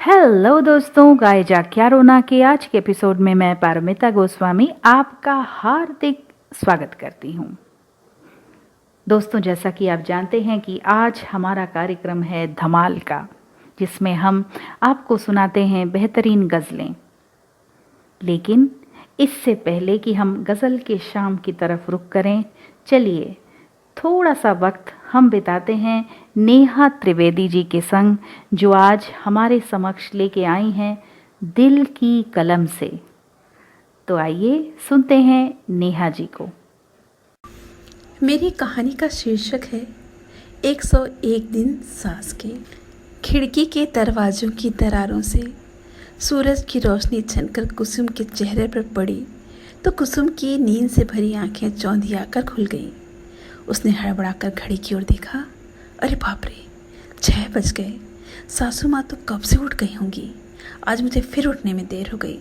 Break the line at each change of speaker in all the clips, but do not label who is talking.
Hello दोस्तों, गाए जा क्या रोना के आज के एपिसोड में मैं पारमिता गोस्वामी आपका हार्दिक स्वागत करती हूँ। दोस्तों, जैसा कि आप जानते हैं कि आज हमारा कार्यक्रम है धमाल का, जिसमें हम आपको सुनाते हैं बेहतरीन गज़लें। लेकिन इससे पहले कि हम गज़ल के शाम की तरफ रुख करें, चलिए थोड़ा सा वक्त हम बिताते हैं नेहा त्रिवेदी जी के संग, जो आज हमारे समक्ष लेके आई हैं दिल की कलम से। तो आइए सुनते हैं नेहा जी को।
मेरी कहानी का शीर्षक है 101 दिन सास के। खिड़की के दरवाजों की दरारों से सूरज की रोशनी छनकर कुसुम के चेहरे पर पड़ी तो कुसुम की नींद से भरी आंखें चौंधियाकर खुल गईं। उसने हड़बड़ाकर घड़ी की ओर देखा। अरे बाप रे, 6 बज गए। सासू माँ तो कब से उठ गई होंगी। आज मुझे फिर उठने में देर हो गई।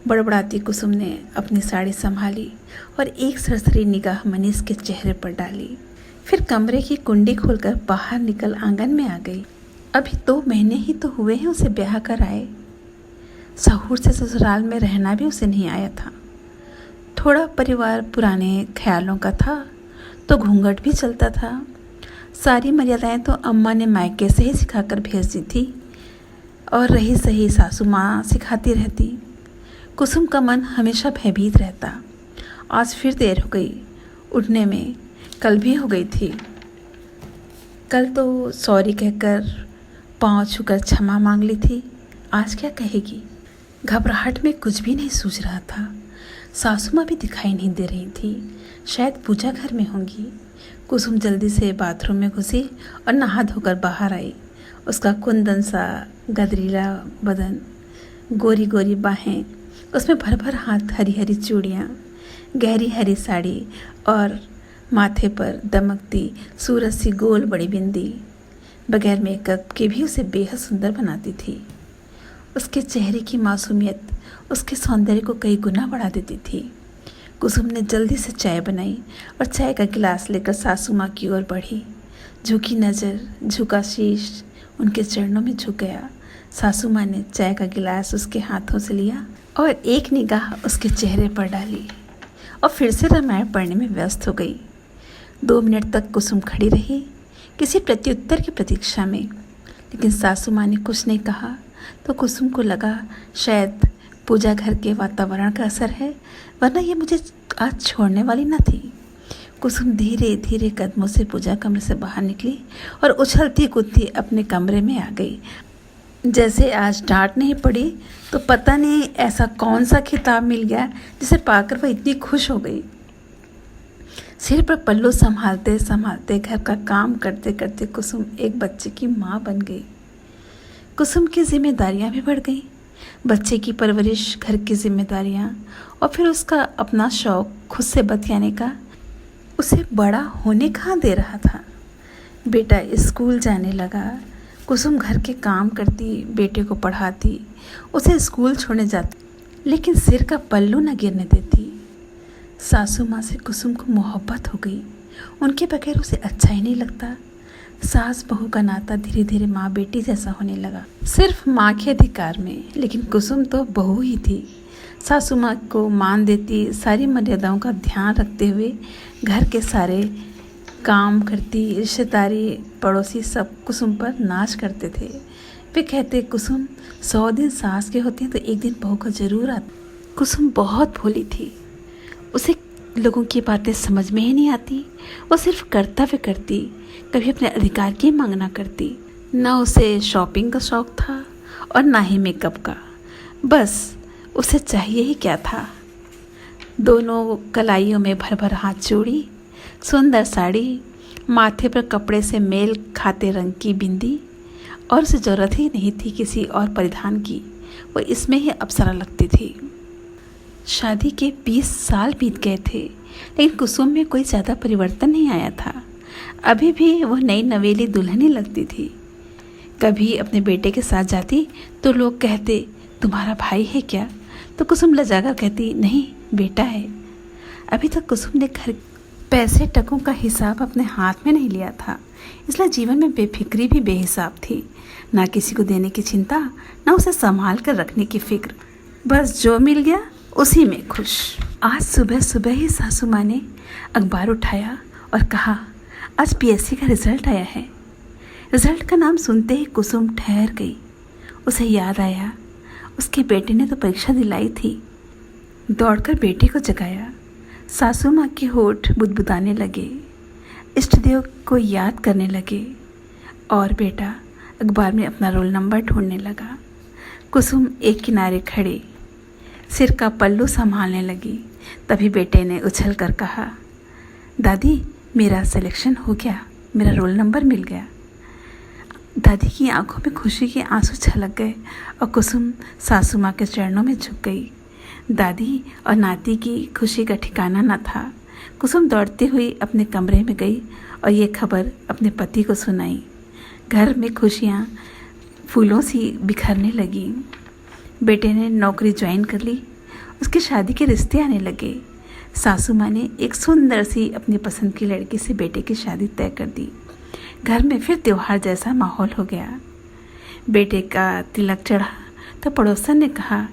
बड़बड़ाती कुसुम ने अपनी साड़ी संभाली और एक सरसरी निगाह मनीष के चेहरे पर डाली। फिर कमरे की कुंडी खोलकर बाहर निकल आंगन में आ गई। अभी 2 महीने ही तो हुए हैं उसे ब्याह कर आए। सहूर से ससुराल में रहना भी उसे नहीं आया था। थोड़ा परिवार पुराने ख्यालों का था तो घूंघट भी चलता था। सारी मर्यादाएं तो अम्मा ने मायके से ही सिखाकर भेज दी थी और रही सही सासू माँ सिखाती रहती। कुसुम का मन हमेशा भयभीत रहता। आज फिर देर हो गई उठने में, कल भी हो गई थी। कल तो सॉरी कहकर पाँव छूकर क्षमा मांग ली थी, आज क्या कहेगी। घबराहट में कुछ भी नहीं सूझ रहा था। सासू माँ भी दिखाई नहीं दे रही थी, शायद पूजा घर में होंगी। कुसुम जल्दी से बाथरूम में घुसी और नहा धोकर बाहर आई। उसका कुंदन सा गदरीला बदन, गोरी गोरी बाहें, उसमें भर भर हाथ हरी हरी चूड़ियाँ, गहरी हरी साड़ी और माथे पर दमकती सूरज सी गोल बड़ी बिंदी बगैर मेकअप के भी उसे बेहद सुंदर बनाती थी। उसके चेहरे की मासूमियत उसके सौंदर्य को कई गुना बढ़ा देती थी। कुसुम ने जल्दी से चाय बनाई और चाय का गिलास लेकर सासू माँ की ओर बढ़ी। झुकी नज़र, झुका शीश उनके चरणों में झुक गया। सासू माँ ने चाय का गिलास उसके हाथों से लिया और एक निगाह उसके चेहरे पर डाली और फिर से रामायण पढ़ने में व्यस्त हो गई। 2 मिनट तक कुसुम खड़ी रही किसी प्रत्युत्तर की प्रतीक्षा में, लेकिन सासू माँ ने कुछ नहीं कहा तो कुसुम को लगा शायद पूजा घर के वातावरण का असर है, वरना ये मुझे आज छोड़ने वाली न थी। कुसुम धीरे धीरे कदमों से पूजा कमरे से बाहर निकली और उछलती कूदती अपने कमरे में आ गई। जैसे आज डांट नहीं पड़ी तो पता नहीं ऐसा कौन सा खिताब मिल गया जिसे पाकर वह इतनी खुश हो गई। सिर पर पल्लू संभालते संभालते घर का काम करते करते कुसुम एक बच्चे की माँ बन गई। कुसुम की जिम्मेदारियां भी बढ़ गईं। बच्चे की परवरिश, घर की जिम्मेदारियां और फिर उसका अपना शौक खुद से बतियाने का उसे बड़ा होने कहाँ दे रहा था। बेटा स्कूल जाने लगा। कुसुम घर के काम करती, बेटे को पढ़ाती, उसे स्कूल छोड़ने जाती, लेकिन सिर का पल्लू न गिरने देती। सासू माँ से कुसुम को मोहब्बत हो गई। उनके बगैर उसे अच्छा ही नहीं लगता। सास बहू का नाता धीरे धीरे माँ बेटी जैसा होने लगा, सिर्फ माँ के अधिकार में। लेकिन कुसुम तो बहू ही थी। सासू माँ को मान देती, सारी मर्यादाओं का ध्यान रखते हुए घर के सारे काम करती। रिश्तेदारी, पड़ोसी सब कुसुम पर नाच करते थे। वे कहते, कुसुम 100 दिन सास के होते हैं तो एक दिन बहू का जरूर आता। कुसुम बहुत भोली थी। उसे लोगों की बातें समझ में ही नहीं आती। वो सिर्फ कर्तव्य करती, कभी अपने अधिकार की मांग ना करती। ना उसे शॉपिंग का शौक था और ना ही मेकअप का। बस उसे चाहिए ही क्या था, दोनों कलाइयों में भर भर हाथ चूड़ी, सुंदर साड़ी, माथे पर कपड़े से मेल खाते रंग की बिंदी, और उसे ज़रूरत ही नहीं थी किसी और परिधान की। वो इसमें ही अप्सरा लगती थी। शादी के 20 साल बीत गए थे, लेकिन कुसुम में कोई ज़्यादा परिवर्तन नहीं आया था। अभी भी वह नई नवेली दुल्हन ही लगती थी। कभी अपने बेटे के साथ जाती तो लोग कहते, तुम्हारा भाई है क्या? तो कुसुम लजाकर कहती, नहीं बेटा है। अभी तक कुसुम ने घर पैसे टकों का हिसाब अपने हाथ में नहीं लिया था, इसलिए जीवन में बेफिक्री भी बेहिसाब थी। ना किसी को देने की चिंता, ना उसे संभाल कर रखने की फिक्र। बस जो मिल गया उसी में खुश। आज सुबह सुबह ही सासू माँ ने अखबार उठाया और कहा, आज पीएससी का रिजल्ट आया है। रिजल्ट का नाम सुनते ही कुसुम ठहर गई। उसे याद आया, उसके बेटे ने तो परीक्षा दिलाई थी। दौड़कर बेटे को जगाया। सासू माँ के होठ बुदबुदाने लगे, इष्ट देव को याद करने लगे और बेटा अखबार में अपना रोल नंबर ढूंढने लगा। कुसुम एक किनारे खड़े सिर का पल्लू संभालने लगी। तभी बेटे ने उछल कर कहा, दादी मेरा सिलेक्शन हो गया, मेरा रोल नंबर मिल गया। दादी की आंखों में खुशी के आंसू छलक गए और कुसुम सासू माँ के चरणों में झुक गई। दादी और नाती की खुशी का ठिकाना न था। कुसुम दौड़ती हुई अपने कमरे में गई और ये खबर अपने पति को सुनाई। घर में खुशियाँ फूलों सी बिखरने लगी। बेटे ने नौकरी ज्वाइन कर ली, उसकी शादी के रिश्ते आने लगे। सासू माँ ने एक सुंदर सी अपनी पसंद की लड़की से बेटे की शादी तय कर दी। घर में फिर त्योहार जैसा माहौल हो गया। बेटे का तिलक चढ़ा तो पड़ोसन ने कहा,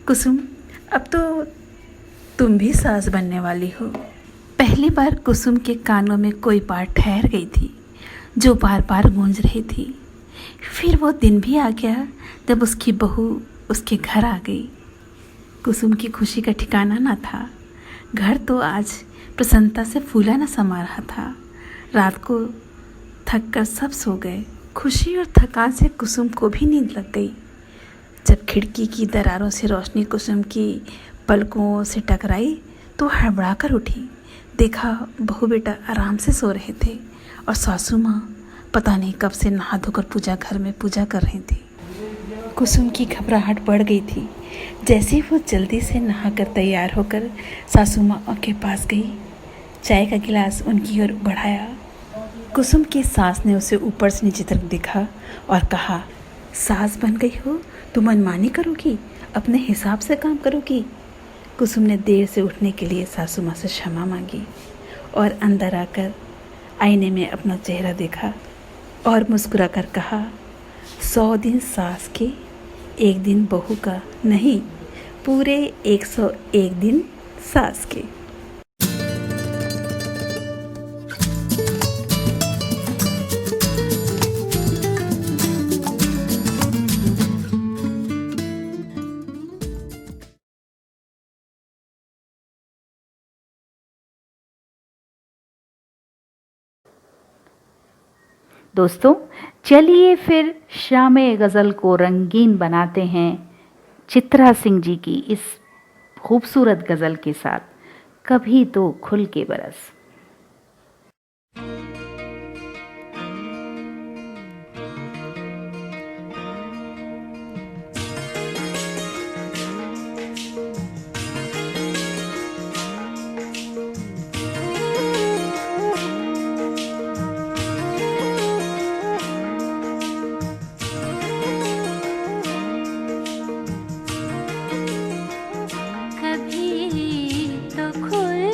कुसुम अब तो तुम भी सास बनने वाली हो। पहली बार कुसुम के कानों में कोई बात ठहर गई थी जो बार बार गूंज रही थी। फिर वो दिन भी आ गया जब उसकी बहू उसके घर आ गई। कुसुम की खुशी का ठिकाना न था। घर तो आज प्रसन्नता से फूला न समा रहा था। रात को थक कर सब सो गए। खुशी और थकान से कुसुम को भी नींद लग गई। जब खिड़की की दरारों से रोशनी कुसुम की पलकों से टकराई तो हड़बड़ा कर उठी। देखा बहू बेटा आराम से सो रहे थे और सासू माँ पता नहीं कब से नहा धोकर पूजा घर में पूजा कर रही थी। कुसुम की घबराहट बढ़ गई थी। जैसे ही वो जल्दी से नहाकर तैयार होकर सासू माँ के पास गई, चाय का गिलास उनकी ओर बढ़ाया। कुसुम की सास ने उसे ऊपर से नीचे तक देखा और कहा, सास बन गई हो तो मनमानी करोगी, अपने हिसाब से काम करोगी। कुसुम ने देर से उठने के लिए सासू माँ से क्षमा मांगी और अंदर आकर आईने में अपना चेहरा देखा और मुस्कुरा कर कहा, 100 दिन सास के, 1 दिन बहू का नहीं, पूरे 101 दिन सास के।
दोस्तों चलिए फिर शाम गज़ल को रंगीन बनाते हैं चित्रा सिंह जी की इस खूबसूरत गज़ल के साथ, कभी तो खुल के बरस।
कभी तो खुल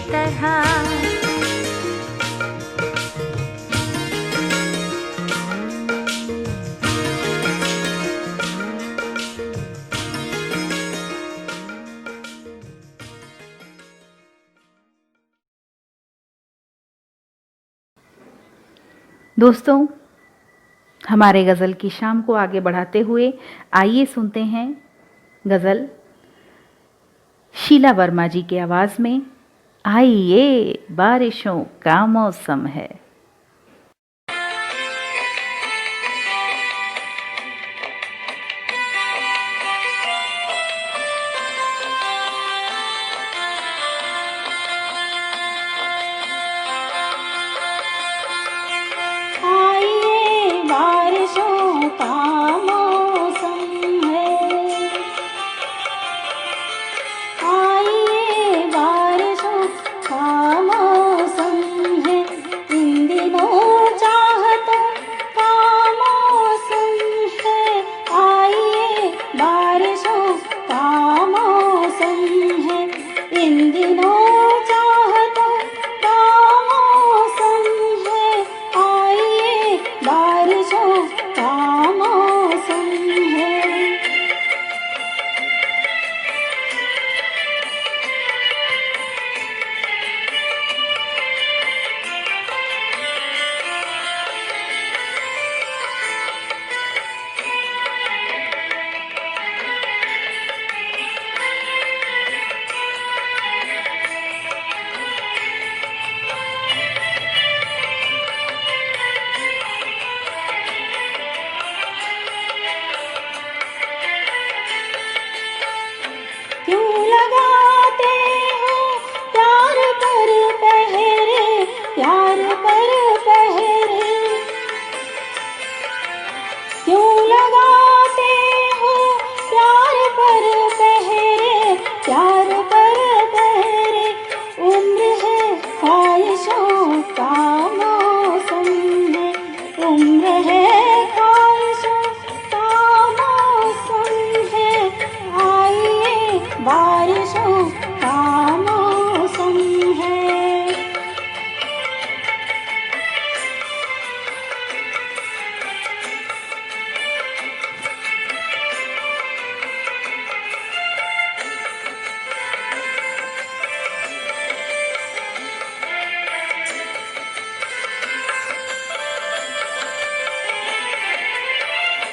तरह। दोस्तों, हमारे गज़ल की शाम को आगे बढ़ाते हुए आइए सुनते हैं गज़ल शीला वर्मा जी की आवाज़ में, आइए बारिशों का मौसम है।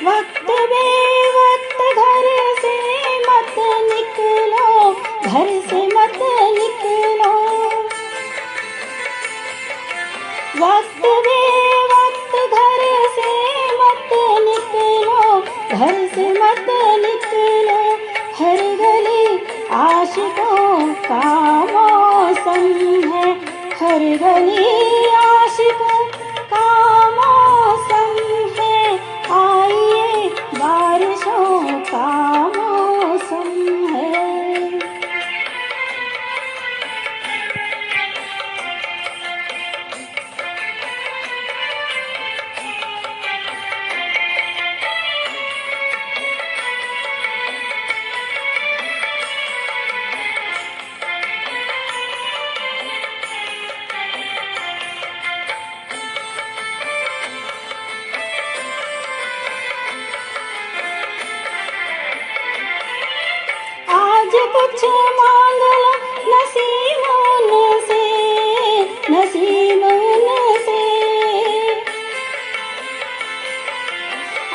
वक्त बेवक्त घर से मत निकलो, घर से मत निकलो। वक्त बेवक्त घर से मत निकलो, घर से मत निकलो। हर गली आशिकों का मौसम है, हर गली आशिकों का मौसम है। आइए बारिशों का मौसम है। कुछ मांग लो नसीब उनसे, नसीब उनसे।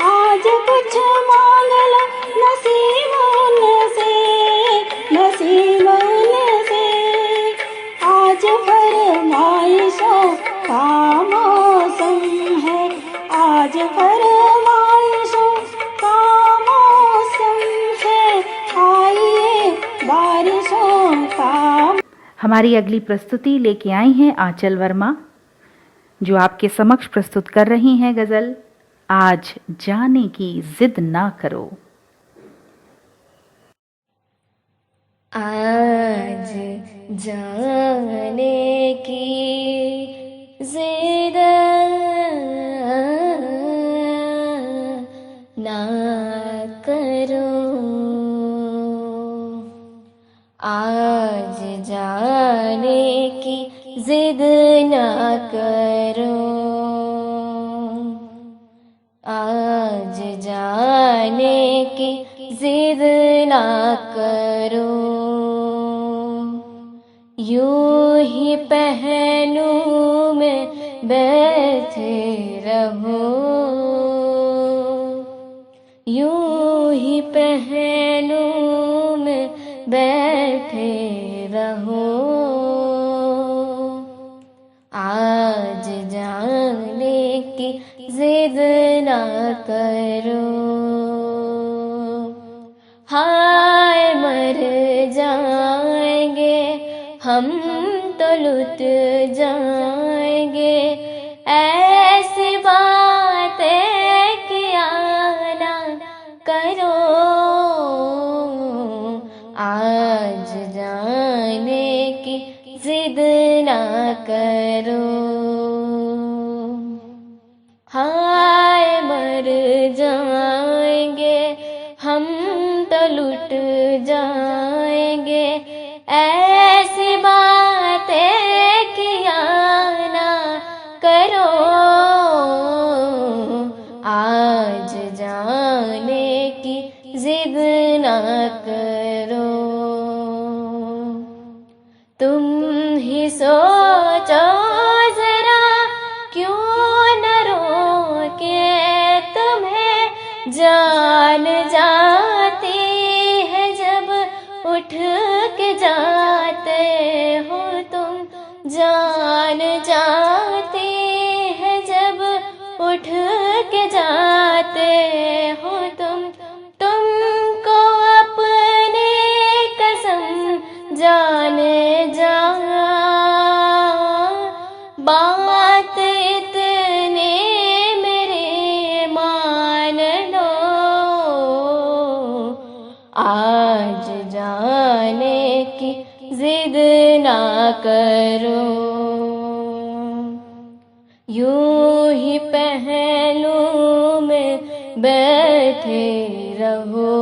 आज कुछ मांग लो नसीब उनसे, नसीब उनसे। आज फरमाइशों का मौसम है, आज फरमाइशों का मौसम है। आइए बारिशों का।
हमारी अगली प्रस्तुति लेके आई हैं आंचल वर्मा, जो आपके समक्ष प्रस्तुत कर रही हैं गज़ल आज जाने की जिद ना करो।
आज जाने की जिद ना करो, आज जाने की जिद ना करो, आज जाने की जिद ना करो, यूं ही पहलू में बैठे रहो, यूं ही पहलू में बैठे रहो, आज जाने की जिद ना करो। हाय मर जाएंगे हम तो लुट जाएंगे, ऐसी बातें किया ना करो, आज जाने की जिद ना करो। हाय मर जाएंगे हम तो लुट जाएंगे, ऐसी बातें किया ना करो, आज जाने की जिद ना करो। तुम ही सोचो जरा क्यों न रोके तुम्हें जान जाती है जब उठ के जाते हो तुम, जान जाती है जब उठ के जाते हो तुम, तुमको अपनी कसम जाने जा, बात इतने मेरे मान लो, आज जाने की जिद ना करो, यूं ही पहलू में बैठे रहो,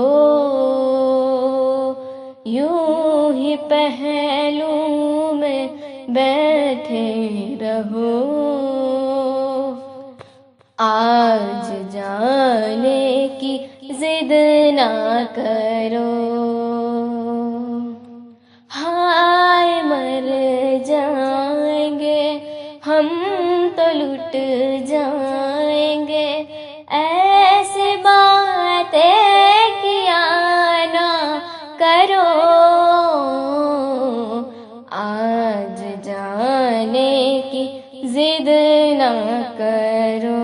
यूं ही पहलू में बैठे रहो, आज जाने की जिद ना करो। हाय मर जाएंगे हम तो लुट जाएंगे, ऐसी बातें किया ना करो, आज जाने की जिद ना करो।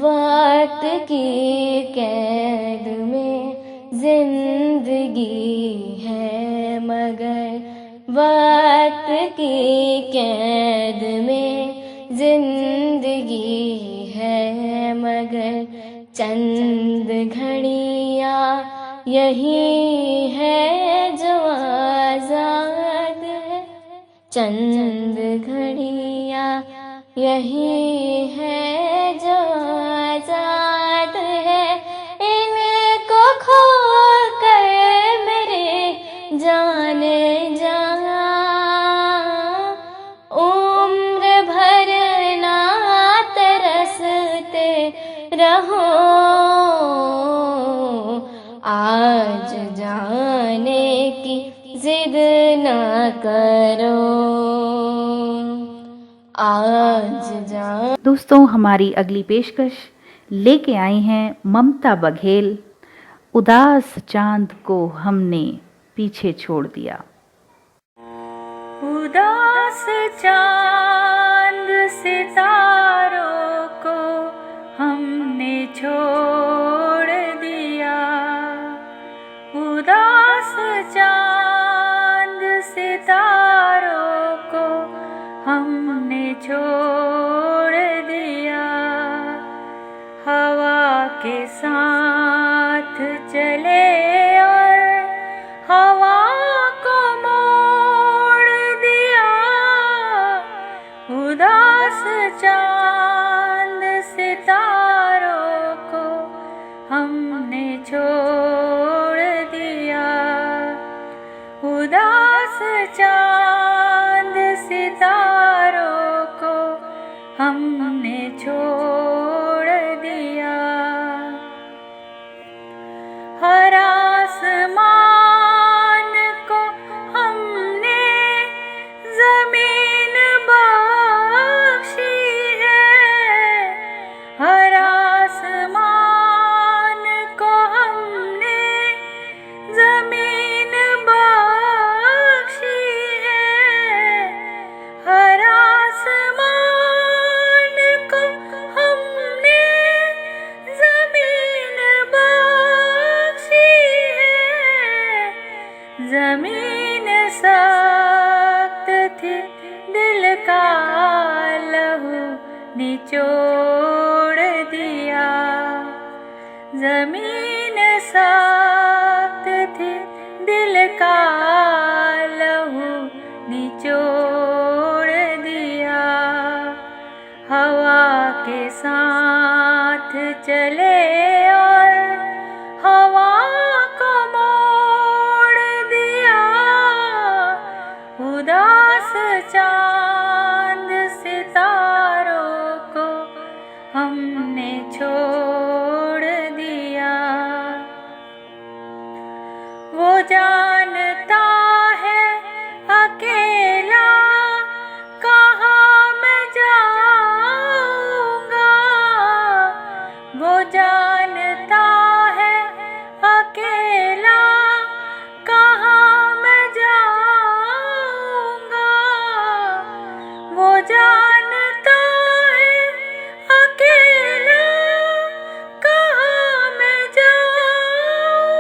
वक्त की कैद में जिंदगी है मगर, वक्त की कैद में जिंदगी है मगर, चंद घड़ियाँ यही है जो आजाद है, चंद घड़ियाँ यही है जो आजाद है, इनको खो कर मेरे जाने जा, उम्र भर ना तरसते रहो, आज जाने की जिद ना करो, आज जा।
दोस्तों, हमारी अगली पेशकश लेके आई हैं ममता बघेल। उदास चांद को हमने पीछे छोड़ दिया।
उदास चांद सितारों को हमने छोड़ दिया, उदास चांद सितारों को हमने छोड़ दिया, हवा के साथ चले और हवा को मोड़ दिया, उदास चांद सितारों को हमने छोड़ दिया, उदास हमने छोड़ दिया। हर आसमान को हमने जमीन बख्शी है, हर आसमान को हमने जमीन बख्शी है, हर आसमान को हमने जमीन बख्शी है। जमीन सख्त थी, दिल का लहू निचोड़ दिया। जमीन सख्त थी, दिल का लहू निचोड़ दिया। हवा के साथ चले और हवा को मोड़ दिया। उदास चांद सितारों को हमने छोड़ दिया। वो जानता है अकेला कहाँ मैं जाऊंगा, वो जानता है अकेला कहाँ मैं जाऊंगा, वो जानता है अकेला कहाँ मैं जाऊंगा।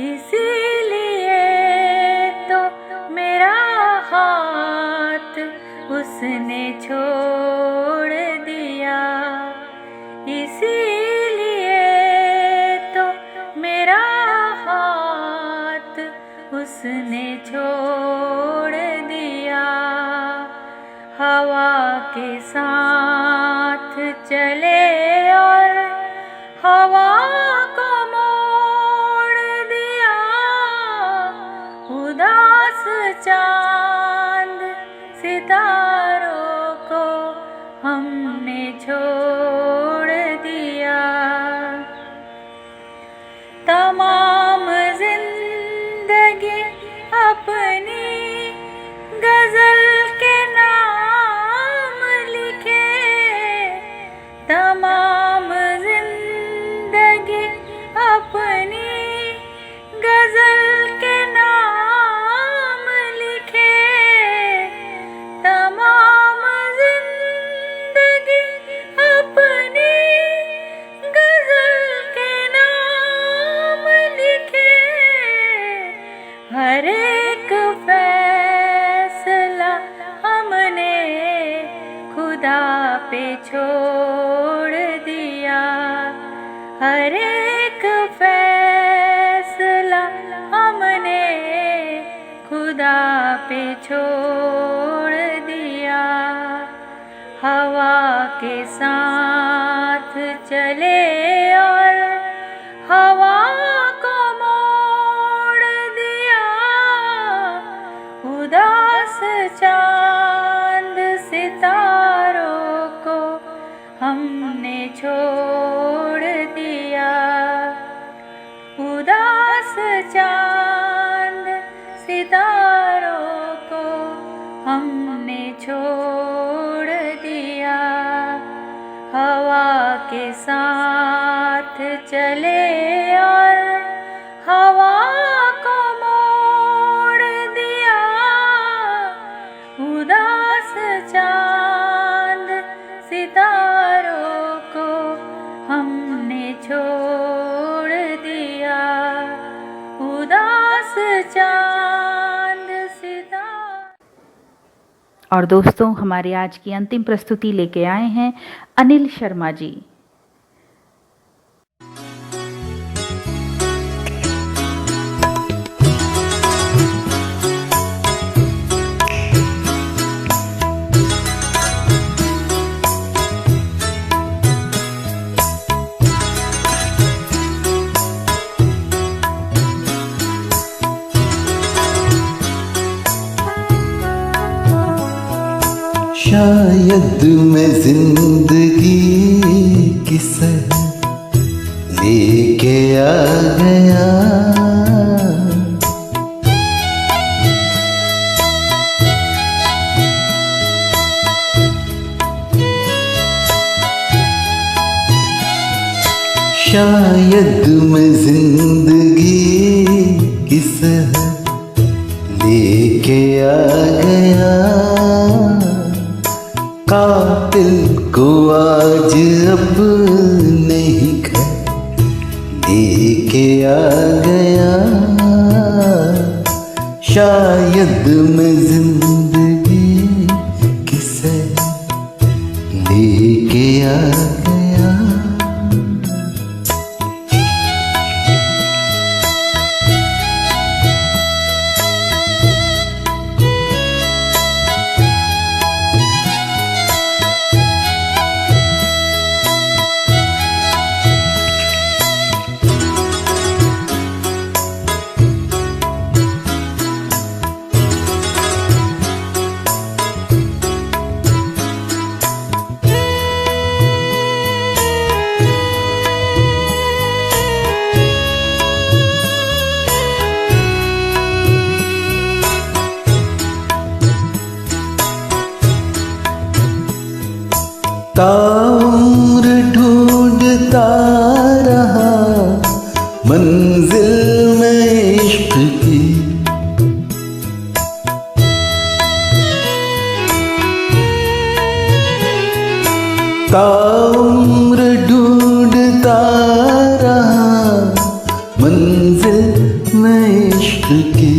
इसीलिए तो मेरा हाथ उसने छोड़ दिया। इसीलिए तो मेरा हाथ उसने छोड़ दिया। हवा के साथ चले और हवा को मोड़ दिया। उदास चांद सितारों को हमने छोड़ दिया। तमाम जिंदगी अपनी गजल के नाम लिखे, तमाम जिंदगी अपनी गजल के नाम लिखे, तमाम जिंदगी अपनी गजल के नाम लिखे। हर एक फैसला हमने खुदा पे छोड़ दिया। हर एक फैसला हमने खुदा पे छोड़ दिया। हवा के साथ चले और हवा को मोड़ दिया। उदास चांद सितारों को हमने छोड़ दिया। उदास चांद सितारों को हमने छोड़ दिया। हवा के साथ चले और हवा को मोड़ दिया। उदास चांद सितारों को हमने छोड़ दिया। उदास चांद सितारों।
और दोस्तों, हमारे आज की अंतिम प्रस्तुति लेके आए हैं अनिल शर्मा जी।
शायद मैं जिंदगी की सह लेके आ गया। शायद मैं जिंदगी की सह लेके आ गया। कातिल को आज अब नहीं घर लेके आ गया। शायद मैं जिंदगी की सह लेके आ गया। ताउम्र ढूंढता रहा मंजिल में इश्क की। ताउम्र ढूंढता रहा मंजिल में इश्क की।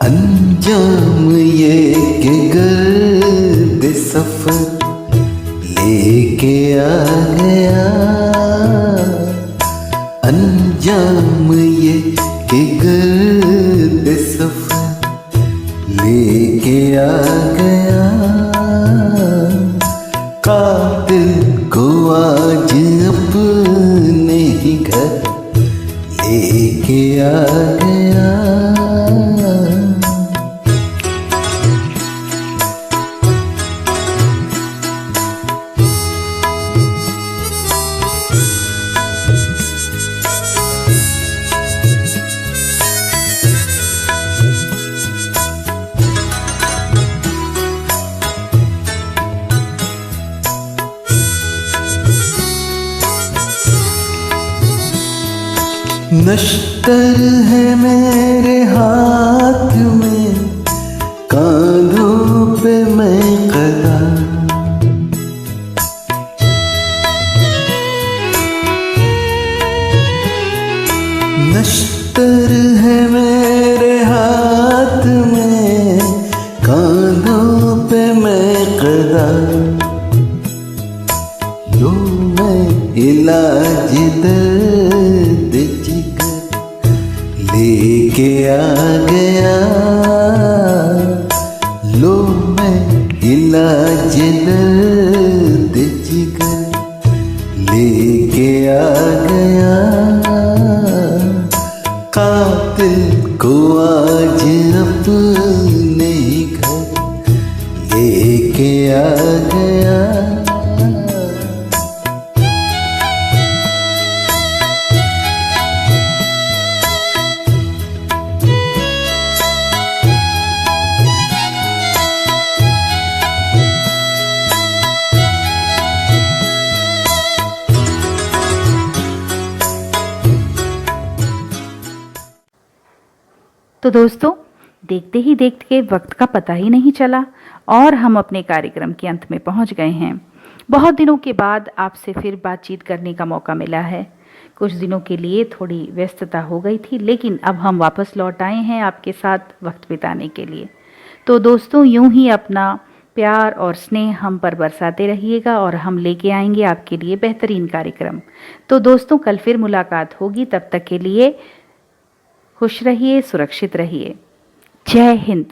अंजाम ये कि गर्द सफर लेके आ गया। अंजाम ये कि गर्द सफर लेके आ गया। कातिल को आज अपने ही घर लेके आ गया। नश्तर है मेरे हाथ में, कांधों पे मैं कदा। नश्तर है मेरे हाथ में, कांधों पे मैं कदा। लो मैं इलाज दर्द जिगर लेके आ गया। लो मैं इलाज दर्द जिगर लेके आ गया। कातिल को आज अपने घर लेके आ गया।
तो दोस्तों, देखते ही देखते वक्त का पता ही नहीं चला और हम अपने कार्यक्रम के अंत में पहुंच गए हैं। बहुत दिनों के बाद आपसे फिर बातचीत करने का मौका मिला है। कुछ दिनों के लिए थोड़ी व्यस्तता हो गई थी, लेकिन अब हम वापस लौट आए हैं आपके साथ वक्त बिताने के लिए। तो दोस्तों, यूं ही अपना प्यार और स्नेह हम पर बरसाते रहिएगा और हम लेके आएंगे आपके लिए बेहतरीन कार्यक्रम। तो दोस्तों, कल फिर मुलाकात होगी। तब तक के लिए खुश रहिए, सुरक्षित रहिए। जय हिंद।